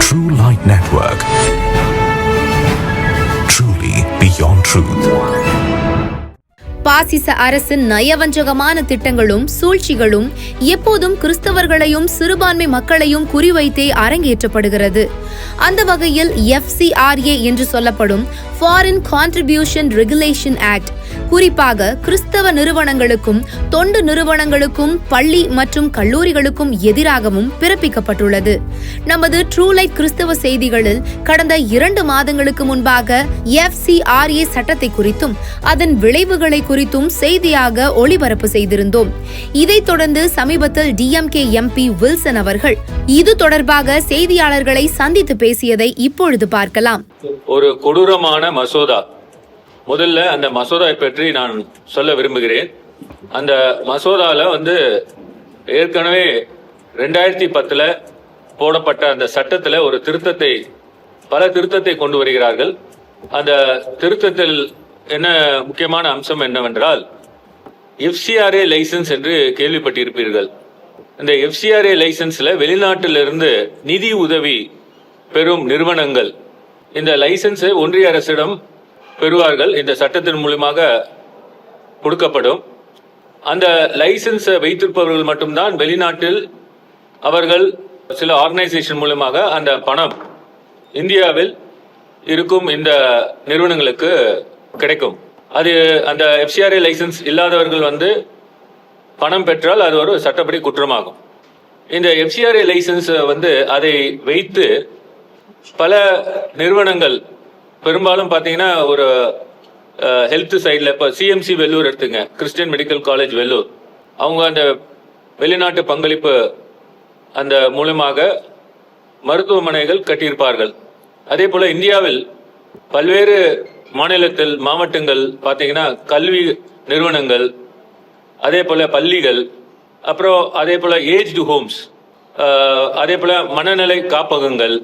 True Light Network. Truly beyond truth. பாசிச அரசின் நயவஞ்சகமான திட்டங்களும் சூழ்ச்சிகளும் எப்போதும் கிறிஸ்தவர்களையும் சிறுபான்மை மக்களையும் குறிவைத்தே அரங்கேற்றப்படுகிறது. அந்த வகையில் FCRA என்று சொல்லப்படும் ஃபாரின் கான்ட்ரிபியூஷன் ரெகுலேஷன் ஆக்ட் குறிப்பாக கிறிஸ்தவ நிறுவனங்களுக்கும் தொண்டு நிறுவனங்களுக்கும் பள்ளி மற்றும் கல்லூரிகளுக்கும் எதிராகவும் பிறப்பிக்கப்பட்டுள்ளது. நமது ட்ரூ லைட் கிறிஸ்தவ செய்திகளில் கடந்த 2 மாதங்களுக்கு முன்பாக FCRA சட்டத்தை குறித்தும் அதன் விளைவுகளை குறித்தும் செய்தியாக ஒளிபரப்பு செய்திருந்தோம். இதைத் தொடர்ந்து சமீபத்தில் DMK MP வில்சன் அவர்கள் இது தொடர்பாக செய்தியாளர்களை சந்தித்து பேசியதை இப்பொழுது பார்க்கலாம். ஒரு கொடூரமான மசோதா. முதல்ல அந்த மசோதாவை பற்றி நான் சொல்ல விரும்புகிறேன். அந்த மசோதால ஏற்கனவே 2010 போடப்பட்ட அந்த சட்டத்தில் ஒரு பல திருத்தத்தை கொண்டு வருகிறார்கள். அந்த திருத்தத்தில் என்ன முக்கியமான அம்சம் என்னவென்றால் FCRA லைசன்ஸ் என்று கேள்விப்பட்டிருப்பீர்கள். இந்த FCRA லைசன்ஸ்ல வெளிநாட்டிலிருந்து நிதி உதவி பெறும் நிறுவனங்கள் இந்த லைசன்ஸை ஒன்றிய அரசிடம் பெறுவார்கள். இந்த சட்டத்தின் மூலமாக கொடுக்கப்படும். அந்த லைசன்ஸை வைத்திருப்பவர்கள் மட்டும்தான் வெளிநாட்டில் அவர்கள் சில ஆர்கனைசேஷன் மூலமாக அந்த பணம் இந்தியாவில் இருக்கும் இந்த நிறுவனங்களுக்கு கிடைக்கும். அது அந்த FCRA லைசன்ஸ் இல்லாதவர்கள் பணம் பெற்றால் அது ஒரு சட்டப்படி குற்றமாகும். இந்த FCRA லைசன்ஸ் அதை வைத்து பல நிறுவனங்கள் பெரும்பாலும் பார்த்தீங்கன்னா ஒரு ஹெல்த் சைடில் இப்போ CMC வெல்லூர் எடுத்துங்க, கிறிஸ்டியன் மெடிக்கல் காலேஜ் வெல்லூர், அவங்க அந்த வெளிநாட்டு பங்களிப்பு அந்த மூலமாக மருத்துவமனைகள் கட்டியிருப்பார்கள். அதே போல இந்தியாவில் பல்வேறு மாவட்டங்கள் பார்த்தீங்கன்னா கல்வி நிறுவனங்கள், அதே போல பள்ளிகள், அப்புறம் அதே போல ஏஜ்டு ஹோம்ஸ், அதே போல மனநல காப்பகங்கள்,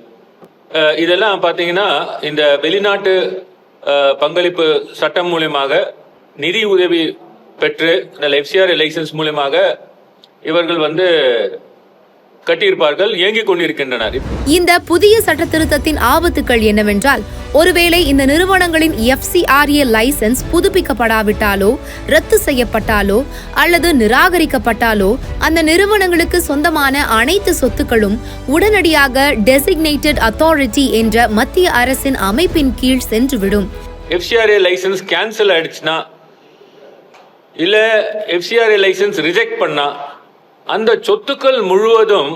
இதெல்லாம் பார்த்தீங்கன்னா இந்த வெளிநாட்டு பங்களிப்பு சட்டம் மூலமாக நிதி உதவி பெற்று இந்த FCRA லைசன்ஸ் மூலமாக இவர்கள் கட்டியிருப்பார்கள், இயங்கிக் கொண்டிருக்கின்றனர். இந்த புதிய சட்ட திருத்தத்தின் ஆபத்துக்கள் என்னவென்றால், ஒருவேளை இந்த நிறுவனங்களின் FCRA லைசன்ஸ் புதுப்பிக்கப்படாவிட்டாலோ ரத்து செய்யப்பட்டாலோ அல்லது நிராகரிக்கப்பட்டாலோ அந்த நிறுவனங்களுக்கு சொந்தமான அனைத்து சொத்துக்களும் உடனடியாக டெசிக்னேட்டட் அத்தாரிட்டி என்ற மத்திய அரசின் அமைப்பின் கீழ் சென்றுவிடும். FCRA லைசன்ஸ் கேன்சல் ஆயிடுச்சுன்னா இல்ல FCRA லைசன்ஸ் ரிஜெக்ட் பண்ணா அந்த சொத்துக்கள் முழுவதும்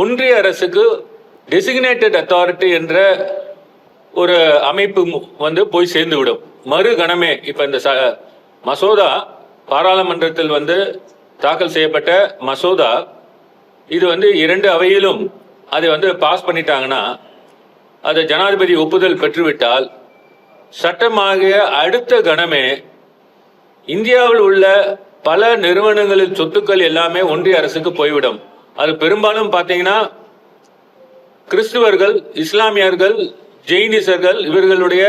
ஒன்றிய அரசுக்கு டெசிக்னேட்டட் அத்தாரிட்டி என்ற ஒரு அமைப்பு போய் சேர்ந்து விடும். மறு கணமே இப்ப இந்த மசோதா பாராளுமன்றத்தில் தாக்கல் செய்யப்பட்ட மசோதா, இது 2 அவையிலும் அதை பாஸ் பண்ணிட்டாங்கன்னா, அதை ஜனாதிபதி ஒப்புதல் பெற்றுவிட்டால் சட்டமாகிய அடுத்த கணமே இந்தியாவில் உள்ள பல நிறுவனங்களின் சொத்துக்கள் எல்லாமே ஒன்றிய அரசுக்கு போய்விடும். அது பெரும்பாலும் பார்த்தீங்கன்னா கிறிஸ்துவர்கள், இஸ்லாமியர்கள், ஜெயினிசர்கள், இவர்களுடைய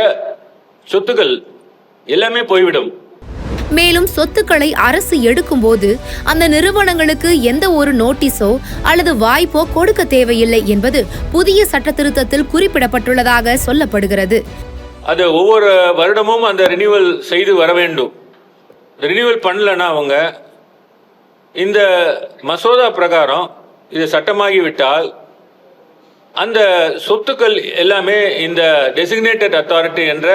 சொத்துக்கள் எல்லாமே போய்விடும். மேலும் சொத்துக்களை அரசு எடுக்கும் போது அந்த நிறுவனங்களுக்கு எந்த ஒரு நோட்டீஸோ அல்லது வாய்ப்போ கொடுக்க தேவையில்லை என்பது புதிய சட்ட திருத்தத்தில் குறிப்பிடப்பட்டுள்ளதாக சொல்லப்படுகிறது. அது ஒவ்வொரு வருடமும் அந்த ரினியூவல் செய்து வர வேண்டும். ரினியூவல் பண்ணலன்னா அவங்க இந்த மசோதா பிரகாரம் இது சட்டமாகிவிட்டால் அந்த சொத்துக்கள் எல்லாமே இந்த டெசிக்னேட்டட் அத்தாரிட்டி என்ற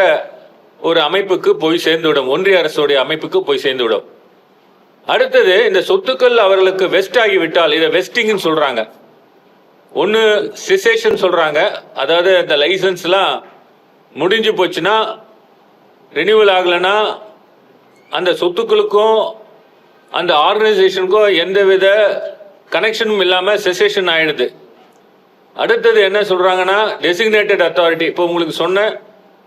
ஒரு அமைப்புக்கு போய் சேர்ந்துவிடும், ஒன்றிய அரசுடைய அமைப்புக்கு போய் சேர்ந்துவிடும். அடுத்தது இந்த சொத்துக்கள் அவர்களுக்கு வெஸ்ட் ஆகிவிட்டால், இதை வெஸ்டிங்னு சொல்றாங்க, ஒன்று செசேஷன் சொல்றாங்க, அதாவது இந்த லைசன்ஸ்லாம் முடிஞ்சு போச்சுன்னா ரினியூவல் ஆகலைன்னா அந்த சொத்துக்களுக்கும் அந்த ஆர்கனைசேஷனுக்கும் எந்தவித கனெக்ஷனும் இல்லாமல் செசேஷன் ஆயிடுது. அடுத்தது என்ன சொல்றாங்கன்னா டெசிக்னேட்டட் அத்தாரிட்டி, இப்போ உங்களுக்கு சொன்ன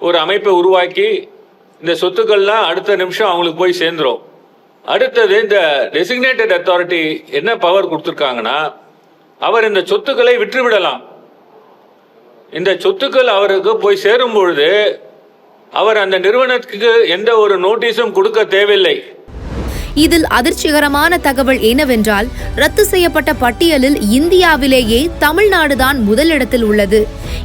ஒரு அமைப்பை உருவாக்கி இந்த சொத்துக்கள்லாம் அடுத்த நிமிஷம் அவங்களுக்கு போய் சேர்ந்துரும். அடுத்தது இந்த டெசிக்னேட்டட் அத்தாரிட்டி என்ன பவர் கொடுத்துருக்காங்கன்னா, அவர் இந்த சொத்துக்களை விற்றுவிடலாம். இந்த சொத்துக்கள் அவருக்கு போய் சேரும் பொழுது அவர் அந்த நிறுவனத்துக்கு எந்த ஒரு நோட்டீஸும் கொடுக்க தேவையில்லை. இதில் அதிர்ச்சிகரமான தகவல் என்னவென்றால், ரத்து செய்யப்பட்ட பட்டியலில் இந்தியாவிலேயே தமிழ்நாடுதான் முதலிடத்தில் உள்ளது.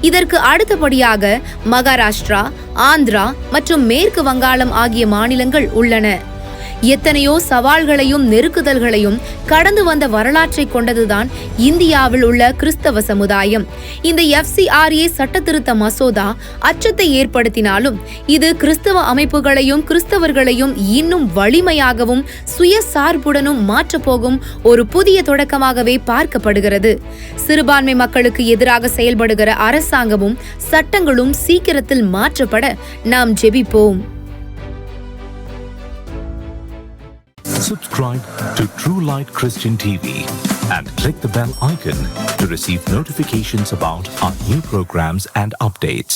இதற்கு அடுத்தபடியாக மகாராஷ்டிரா, ஆந்திரா மற்றும் மேற்கு வங்காளம் ஆகிய மாநிலங்கள் உள்ளன. எத்தனையோ சவால்களையும் நெருக்குதல்களையும் கடந்து வந்த வரலாற்றை கொண்டதுதான் இந்தியாவில் உள்ள கிறிஸ்தவ சமுதாயம். இந்த FCRA சட்டத்திருத்த மசோதா அச்சத்தை ஏற்படுத்தினாலும் இது கிறிஸ்தவ அமைப்புகளையும் கிறிஸ்தவர்களையும் இன்னும் வலிமையாகவும் சுயசார்புடனும் மாற்றப்போகும் ஒரு புதிய தொடக்கமாகவே பார்க்கப்படுகிறது. சிறுபான்மை மக்களுக்கு எதிராக செயல்படுகிற அரசாங்கமும் சட்டங்களும் சீக்கிரத்தில் மாற்றப்பட நாம் ஜெபிப்போம். Subscribe to True Light Christian TV and click the bell icon to receive notifications about our new programs and updates.